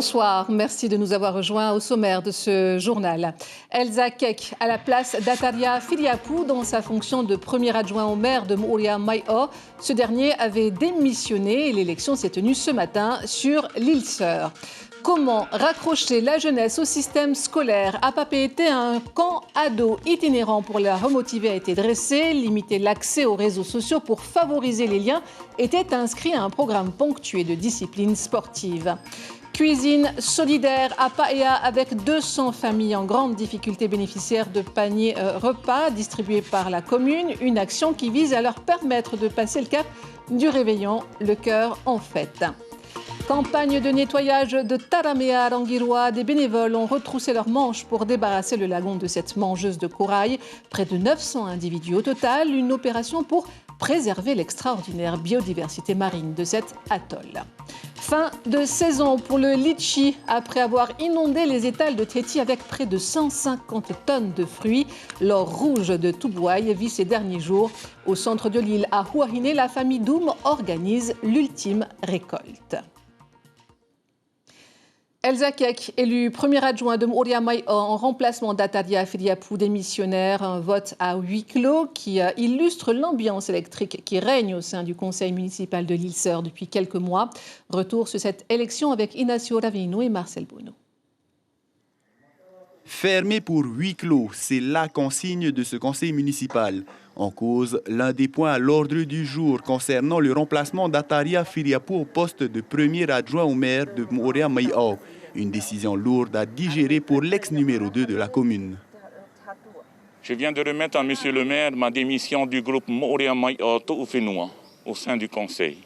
Bonsoir, merci de nous avoir rejoints au sommaire de ce journal. Elza Kek à la place d'Ataria Filiapou dans sa fonction de premier adjoint au maire de Moorea Maïo. Ce dernier avait démissionné et l'élection s'est tenue ce matin sur l'île Sœur. Comment raccrocher la jeunesse au système scolaire? À Papeete, un camp ado itinérant pour la remotiver a été dressé. Limiter l'accès aux réseaux sociaux pour favoriser les liens était inscrit à un programme ponctué de disciplines sportives. Cuisine solidaire à Paea avec 200 familles en grande difficulté bénéficiaires de paniers repas distribués par la commune. Une action qui vise à leur permettre de passer le cap du réveillon, le cœur en fête. Campagne de nettoyage de Taramea à Rangiroa. Des bénévoles ont retroussé leurs manches pour débarrasser le lagon de cette mangeuse de corail. Près de 900 individus au total. Une opération pour préserver l'extraordinaire biodiversité marine de cet atoll. Fin de saison pour le litchi. Après avoir inondé les étals de Teti avec près de 150 tonnes de fruits, l'or rouge de Toubouaï vit ces derniers jours. Au centre de l'île, à Huahine, la famille Doum organise l'ultime récolte. Elza Kek, élu premier adjoint de Moorea Maïo en remplacement d'Ataria Filiapou, démissionnaire. Un vote à huis clos qui illustre l'ambiance électrique qui règne au sein du conseil municipal de l'île Sœur depuis quelques mois. Retour sur cette élection avec Inacio Ravino et Marcel Bono. Fermé pour huis clos, c'est la consigne de ce conseil municipal. En cause, l'un des points à l'ordre du jour concernant le remplacement d'Ataria Filiapou au poste de premier adjoint au maire de Moorea Maïo. Une décision lourde à digérer pour l'ex-numéro 2 de la commune. Je viens de remettre à monsieur le maire ma démission du groupe Moorea Maïo To'ufenua au sein du conseil.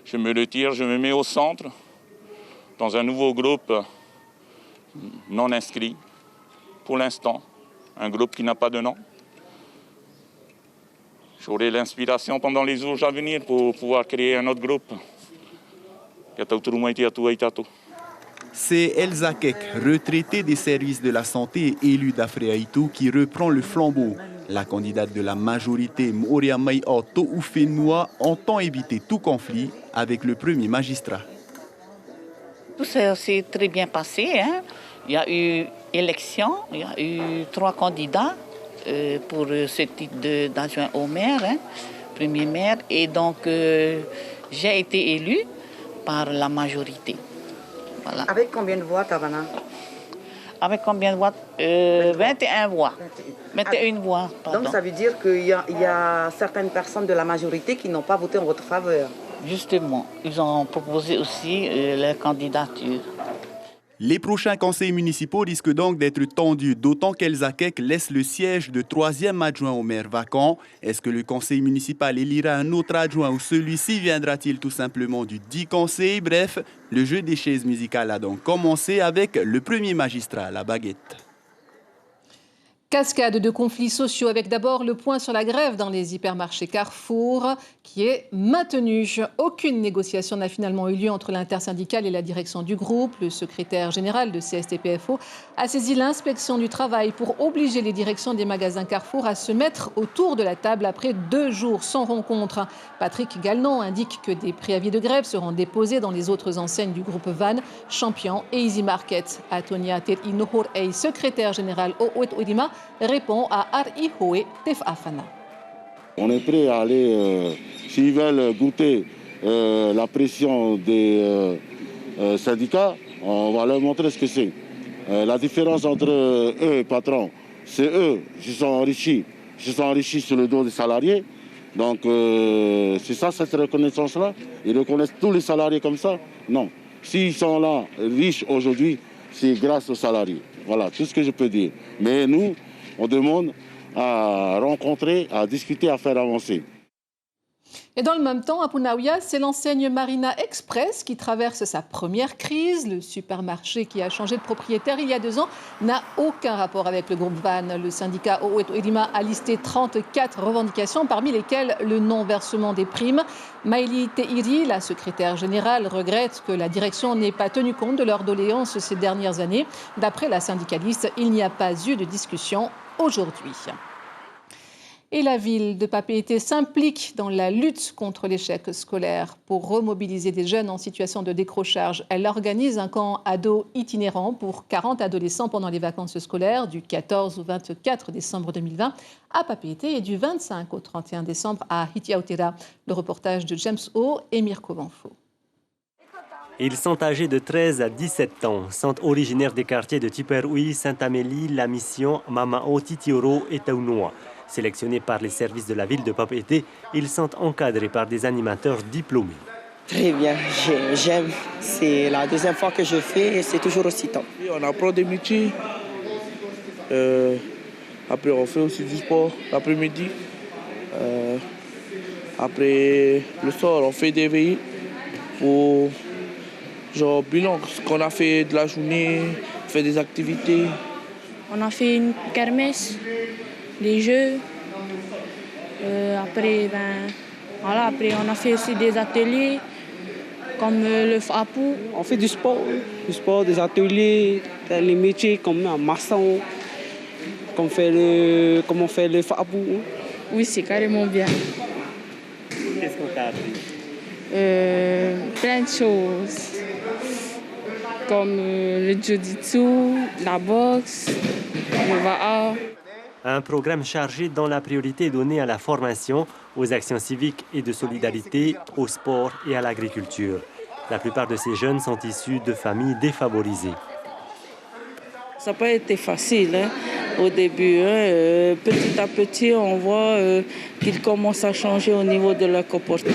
Je me retire, je me mets au centre dans un nouveau groupe non inscrit pour l'instant, un groupe qui n'a pas de nom. J'aurai l'inspiration pendant les jours à venir pour pouvoir créer un autre groupe. C'est Elza Kek, retraitée des services de la santé et élue d'Afreaïtou, qui reprend le flambeau. La candidate de la majorité Moorea Maïo To'ufenua entend éviter tout conflit avec le premier magistrat. Tout s'est très bien passé. Hein? Il y a eu élection, il y a eu 3 candidats pour ce titre d'adjoint au maire, hein, premier maire. Et donc, j'ai été élue par la majorité. Voilà. Avec combien de voix, Tavana? Avec combien de voix 21 voix. 21 voix, pardon. Donc, ça veut dire qu'il y a certaines personnes de la majorité qui n'ont pas voté en votre faveur. Justement, ils ont proposé aussi leur candidature. Les prochains conseils municipaux risquent donc d'être tendus, d'autant qu'Elza Kek laisse le siège de 3e adjoint au maire vacant. Est-ce que le conseil municipal élira un autre adjoint ou celui-ci viendra-t-il tout simplement du dit conseil? Bref, le jeu des chaises musicales a donc commencé avec le premier magistrat à la baguette. Cascade de conflits sociaux avec d'abord le point sur la grève dans les hypermarchés Carrefour qui est maintenu. Aucune négociation n'a finalement eu lieu entre l'intersyndicale et la direction du groupe. Le secrétaire général de CSTPFO a saisi l'inspection du travail pour obliger les directions des magasins Carrefour à se mettre autour de la table après 2 jours sans rencontre. Patrick Galnon indique que des préavis de grève seront déposés dans les autres enseignes du groupe Van, Champion et Easy Market. Atonia Inohor Ei, secrétaire général au Oedima, répond à Arihoe Tefafana. On est prêt à aller, s'ils veulent goûter la pression des syndicats, on va leur montrer ce que c'est. La différence entre eux et patrons, c'est eux qui sont enrichis. Ils se sont enrichis sur le dos des salariés. Donc c'est ça, cette reconnaissance-là. Ils reconnaissent tous les salariés comme ça? Non. S'ils sont là, riches aujourd'hui, c'est grâce aux salariés. Voilà, tout ce que je peux dire. Mais nous, on demande à rencontrer, à discuter, à faire avancer. Et dans le même temps, à Punaouia, c'est l'enseigne Marina Express qui traverse sa première crise. Le supermarché qui a changé de propriétaire il y a 2 ans n'a aucun rapport avec le groupe Van. Le syndicat Oedima a listé 34 revendications, parmi lesquelles le non-versement des primes. Maïli Teiri, la secrétaire générale, regrette que la direction n'ait pas tenu compte de leurs doléances ces dernières années. D'après la syndicaliste, il n'y a pas eu de discussion aujourd'hui. Et la ville de Papeete s'implique dans la lutte contre l'échec scolaire. Pour remobiliser des jeunes en situation de décrochage, elle organise un camp ado itinérant pour 40 adolescents pendant les vacances scolaires du 14 au 24 décembre 2020 à Papeete et du 25 au 31 décembre à Hitiautera. Le reportage de James O et Mirko Banfo. Ils sont âgés de 13 à 17 ans, sont originaires des quartiers de Tiperoui, Sainte-Amélie, La Mission, Mamao, Titioro et Taunoa. Sélectionnés par les services de la ville de Papeete, ils sont encadrés par des animateurs diplômés. Très bien, j'aime. C'est la deuxième fois que je fais et c'est toujours aussi top. On apprend des métiers. Après, on fait aussi du sport l'après-midi. Après, le soir, on fait des veillées pour genre bilan, ce qu'on a fait de la journée, on fait des activités. On a fait une kermesse, des jeux. Après, après, on a fait aussi des ateliers comme le FAPU. On fait du sport, des ateliers, les métiers comme un maçon, comme on fait le FAPU. Oui, c'est carrément bien. Qu'est-ce qu'on t'a appris? Plein de choses, comme le jiu-jitsu, la boxe, le va'a. Un programme chargé dont la priorité est donnée à la formation, aux actions civiques et de solidarité, au sport et à l'agriculture. La plupart de ces jeunes sont issus de familles défavorisées. Ça n'a pas été facile au début. Petit à petit, on voit qu'ils commencent à changer au niveau de leur comportement.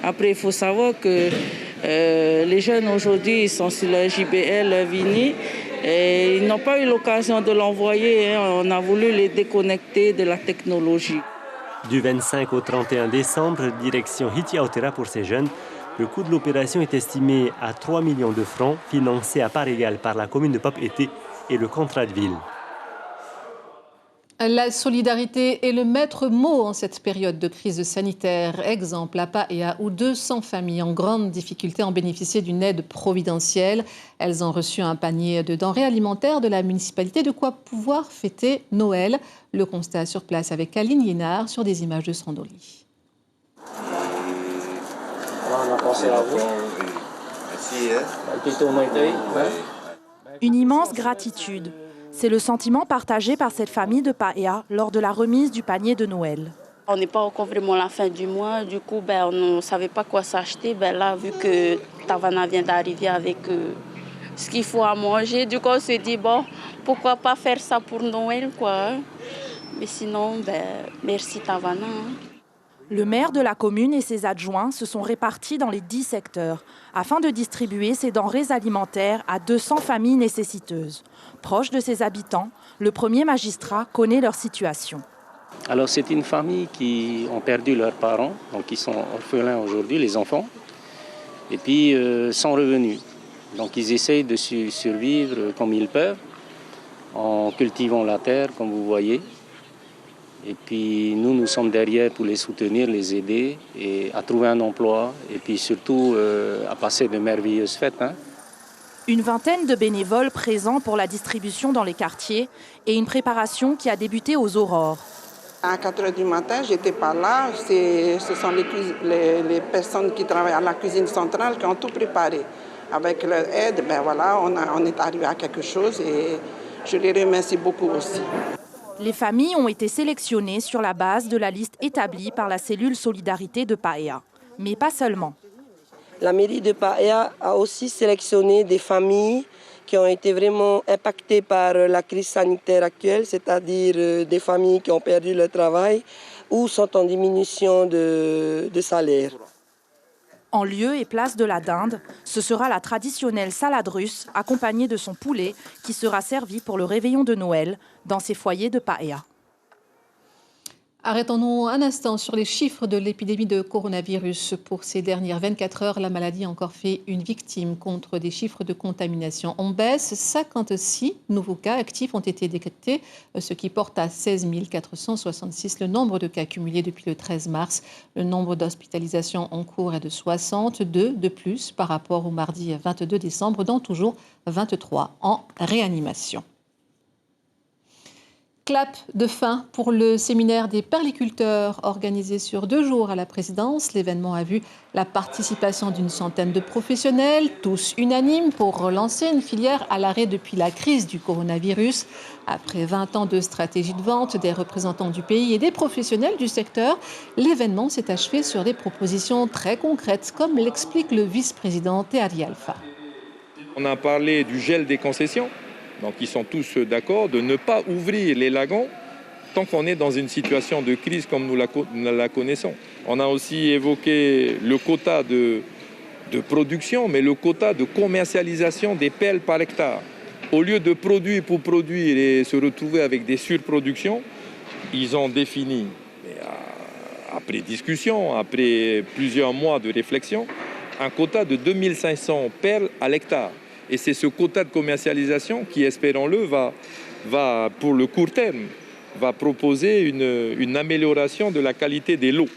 Après, il faut savoir que les jeunes aujourd'hui, ils sont sur le JBL Vini et ils n'ont pas eu l'occasion de l'envoyer. On a voulu les déconnecter de la technologie. Du 25 au 31 décembre, direction Hitiautera pour ces jeunes. Le coût de l'opération est estimé à 3 millions de francs, financé à part égale par la commune de Papeete et le contrat de ville. La solidarité est le maître mot en cette période de crise sanitaire. Exemple à Paea, où 200 familles en grande difficulté ont bénéficié d'une aide providentielle. Elles ont reçu un panier de denrées alimentaires de la municipalité, de quoi pouvoir fêter Noël. Le constat sur place avec Aline Liénard sur des images de Sandoli. On a pensé à vous. Une immense gratitude. C'est le sentiment partagé par cette famille de Paea lors de la remise du panier de Noël. On n'est pas encore vraiment à la fin du mois, du coup on ne savait pas quoi s'acheter. Là, vu que Tavana vient d'arriver avec ce qu'il faut à manger, du coup on s'est dit, pourquoi pas faire ça pour Noël, quoi. Mais sinon, merci Tavana. Le maire de la commune et ses adjoints se sont répartis dans les 10 secteurs afin de distribuer ces denrées alimentaires à 200 familles nécessiteuses. Proche de ses habitants, le premier magistrat connaît leur situation. Alors c'est une famille qui ont perdu leurs parents, donc ils sont orphelins aujourd'hui, les enfants, et puis sans revenus. Donc ils essayent de survivre comme ils peuvent, en cultivant la terre, comme vous voyez. Et puis nous sommes derrière pour les soutenir, les aider et à trouver un emploi et puis surtout à passer de merveilleuses fêtes. Une vingtaine de bénévoles présents pour la distribution dans les quartiers et une préparation qui a débuté aux aurores. À 4 h du matin, je n'étais pas là. Ce sont les personnes qui travaillent à la cuisine centrale qui ont tout préparé. Avec leur aide, on est arrivé à quelque chose et je les remercie beaucoup aussi. Les familles ont été sélectionnées sur la base de la liste établie par la cellule Solidarité de Paea. Mais pas seulement. La mairie de Paea a aussi sélectionné des familles qui ont été vraiment impactées par la crise sanitaire actuelle, c'est-à-dire des familles qui ont perdu leur travail ou sont en diminution de salaire. En lieu et place de la dinde, ce sera la traditionnelle salade russe accompagnée de son poulet qui sera servi pour le réveillon de Noël dans ces foyers de Paea. Arrêtons-nous un instant sur les chiffres de l'épidémie de coronavirus. Pour ces dernières 24 heures, la maladie a encore fait une victime contre des chiffres de contamination en baisse. 56 nouveaux cas actifs ont été détectés, ce qui porte à 16 466 le nombre de cas cumulés depuis le 13 mars. Le nombre d'hospitalisations en cours est de 62 de plus par rapport au mardi 22 décembre, dont toujours 23 en réanimation. Clap de fin pour le séminaire des perliculteurs organisé sur 2 jours à la présidence. L'événement a vu la participation d'une centaine de professionnels, tous unanimes pour relancer une filière à l'arrêt depuis la crise du coronavirus. Après 20 ans de stratégie de vente des représentants du pays et des professionnels du secteur, l'événement s'est achevé sur des propositions très concrètes, comme l'explique le vice-président Théari Alpha. On a parlé du gel des concessions. Donc ils sont tous d'accord de ne pas ouvrir les lagons tant qu'on est dans une situation de crise comme nous la connaissons. On a aussi évoqué le quota de production, mais le quota de commercialisation des pelles par hectare. Au lieu de produire pour produire et se retrouver avec des surproductions, ils ont défini, après discussion, après plusieurs mois de réflexion, un quota de 2500 pelles à l'hectare. Et c'est ce quota de commercialisation qui, espérons-le, va pour le court terme, va proposer une amélioration de la qualité des lots.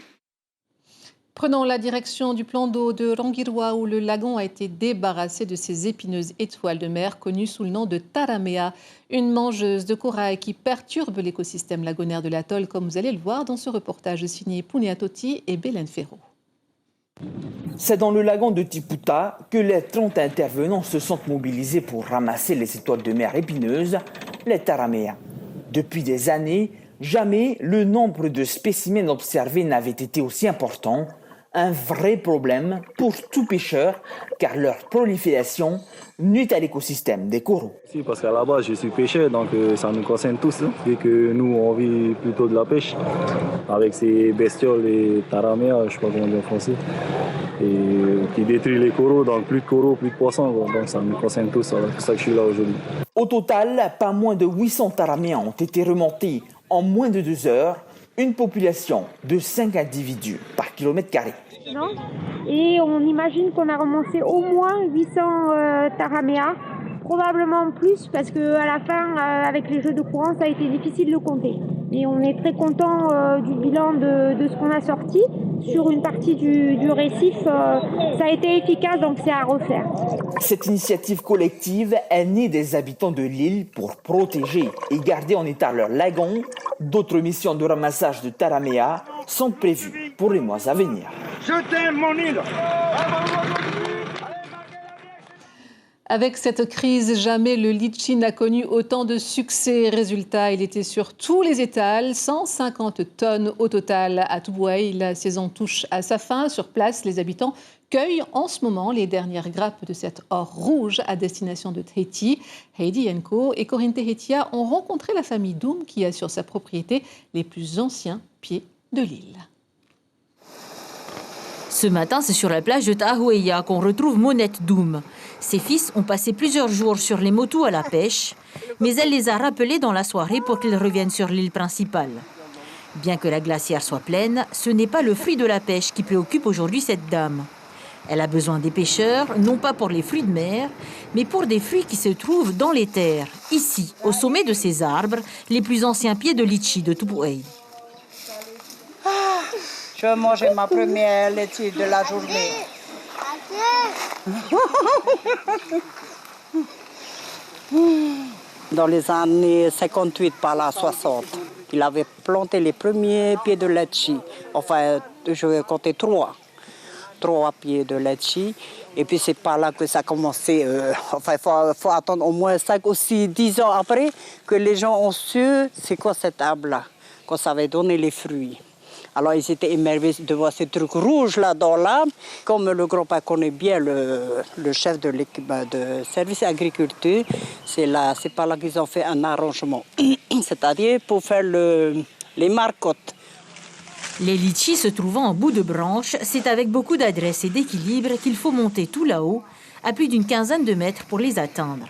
Prenons la direction du plan d'eau de Rangiroa où le lagon a été débarrassé de ses épineuses étoiles de mer connues sous le nom de taramea, une mangeuse de corail qui perturbe l'écosystème lagonaire de l'atoll, comme vous allez le voir dans ce reportage signé Puneatoti et Belen Ferro. C'est dans le lagon de Tiputa que les 30 intervenants se sont mobilisés pour ramasser les étoiles de mer épineuses, les taramea. Depuis des années, jamais le nombre de spécimens observés n'avait été aussi important. Un vrai problème pour tout pêcheur, car leur prolifération nuit à l'écosystème des coraux. Si, parce qu'à la base, je suis pêcheur, donc ça nous concerne tous, vu que nous, on vit plutôt de la pêche, avec ces bestioles, les taramea, je ne sais pas comment dire en français, et qui détruisent les coraux, donc plus de coraux, plus de poissons, donc ça nous concerne tous, c'est pour ça que je suis là aujourd'hui. Au total, pas moins de 800 taramea ont été remontés en moins de 2 heures, une population de 5 individus par kilomètre carré. Et on imagine qu'on a remonté au moins 800 taramea, probablement plus parce qu'à la fin, avec les jeux de courant, ça a été difficile de compter. Et on est très content du bilan de ce qu'on a sorti. Sur une partie du récif, ça a été efficace, donc c'est à refaire. Cette initiative collective est née des habitants de l'île pour protéger et garder en état leur lagon. D'autres missions de ramassage de taramea sont prévues pour les mois à venir. Je t'aime mon île. Avec cette crise, jamais le litchi n'a connu autant de succès. Résultat, il était sur tous les étals, 150 tonnes au total à Tubuai. La saison touche à sa fin. Sur place, les habitants cueillent en ce moment les dernières grappes de cet or rouge à destination de Tahiti. Heidi Yenko et Corinne Tehetia ont rencontré la famille Doum qui a sur sa propriété les plus anciens pieds de l'île. Ce matin, c'est sur la plage de Tahueya qu'on retrouve Monette Doum. Ses fils ont passé plusieurs jours sur les motos à la pêche, mais elle les a rappelés dans la soirée pour qu'ils reviennent sur l'île principale. Bien que la glacière soit pleine, ce n'est pas le fruit de la pêche qui préoccupe aujourd'hui cette dame. Elle a besoin des pêcheurs, non pas pour les fruits de mer, mais pour des fruits qui se trouvent dans les terres, ici, au sommet de ces arbres, les plus anciens pieds de litchi de Tubuai. Je vais manger ma première laitue de la journée. Dans les années 58 par là, 60, il avait planté les premiers pieds de litchi. Enfin, je vais compter 3 pieds de litchi. Et puis c'est par là que ça a commencé. Enfin, il faut attendre au moins 5 ou 10 ans après que les gens ont su c'est quoi cet arbre-là, qu'on savait donner les fruits. Alors ils étaient émerveillés de voir ces trucs rouges là dans l'arbre. Comme le grand-père connaît bien le chef de l'équipe de service agriculture, c'est par là qu'ils ont fait un arrangement. C'est-à-dire pour faire les marcottes. Les litchis se trouvant en bout de branche, c'est avec beaucoup d'adresse et d'équilibre qu'il faut monter tout là-haut, à plus d'une quinzaine de mètres pour les atteindre.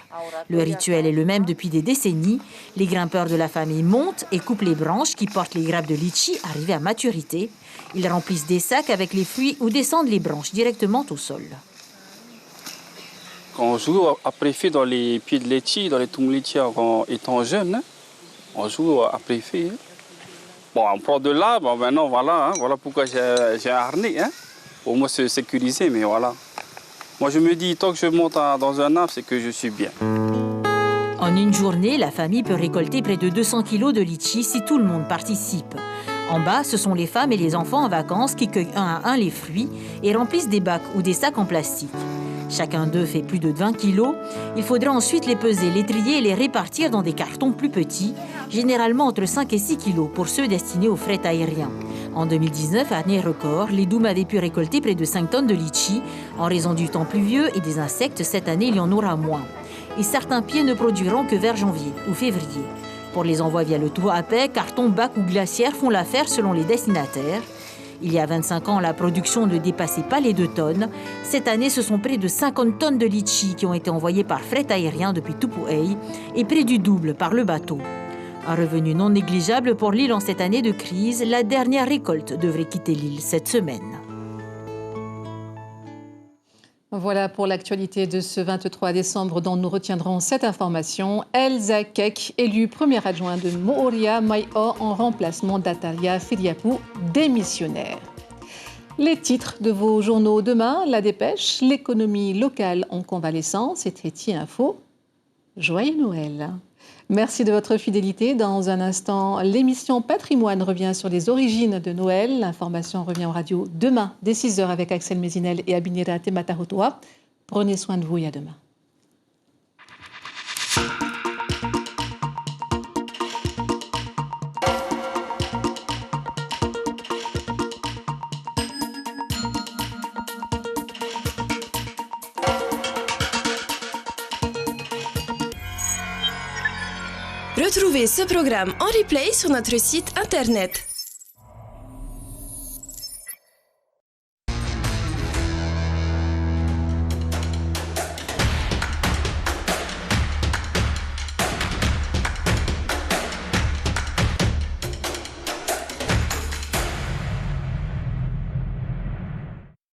Le rituel est le même depuis des décennies. Les grimpeurs de la famille montent et coupent les branches qui portent les grappes de litchi arrivées à maturité. Ils remplissent des sacs avec les fruits ou descendent les branches directement au sol. Quand on joue après fait dans les pieds de litchi, dans les tombes litchi étant jeune, on joue après fait. Bon, on prend de l'arbre, maintenant voilà, voilà pourquoi j'ai un harnais, pour moi se sécuriser, mais voilà. Moi je me dis, tant que je monte dans un arbre, c'est que je suis bien. En une journée, la famille peut récolter près de 200 kilos de litchis si tout le monde participe. En bas, ce sont les femmes et les enfants en vacances qui cueillent un à un les fruits et remplissent des bacs ou des sacs en plastique. Chacun d'eux fait plus de 20 kilos. Il faudra ensuite les peser, les trier et les répartir dans des cartons plus petits, généralement entre 5 et 6 kilos pour ceux destinés au fret aérien. En 2019, année record, les Dômes avaient pu récolter près de 5 tonnes de litchis. En raison du temps pluvieux et des insectes, cette année, il y en aura moins. Et certains pieds ne produiront que vers janvier ou février. Pour les envois via le tour à paix, carton, bac ou glacière font l'affaire selon les destinataires. Il y a 25 ans, la production ne dépassait pas les 2 tonnes. Cette année, ce sont près de 50 tonnes de litchis qui ont été envoyées par fret aérien depuis Tupuai et près du double par le bateau. Un revenu non négligeable pour l'île en cette année de crise. La dernière récolte devrait quitter l'île cette semaine. Voilà pour l'actualité de ce 23 décembre dont nous retiendrons cette information. Elza Kek, élue première adjointe de Mooria Mai'o en remplacement d'Atalia Filiapu, démissionnaire. Les titres de vos journaux demain, La Dépêche, l'économie locale en convalescence et Tréti Info. Joyeux Noël! Merci de votre fidélité. Dans un instant, l'émission Patrimoine revient sur les origines de Noël. L'information revient en radio demain, dès 6h avec Axel Mézinel et Abinera Tematahotoa. Prenez soin de vous et à demain. Retrouvez ce programme en replay sur notre site internet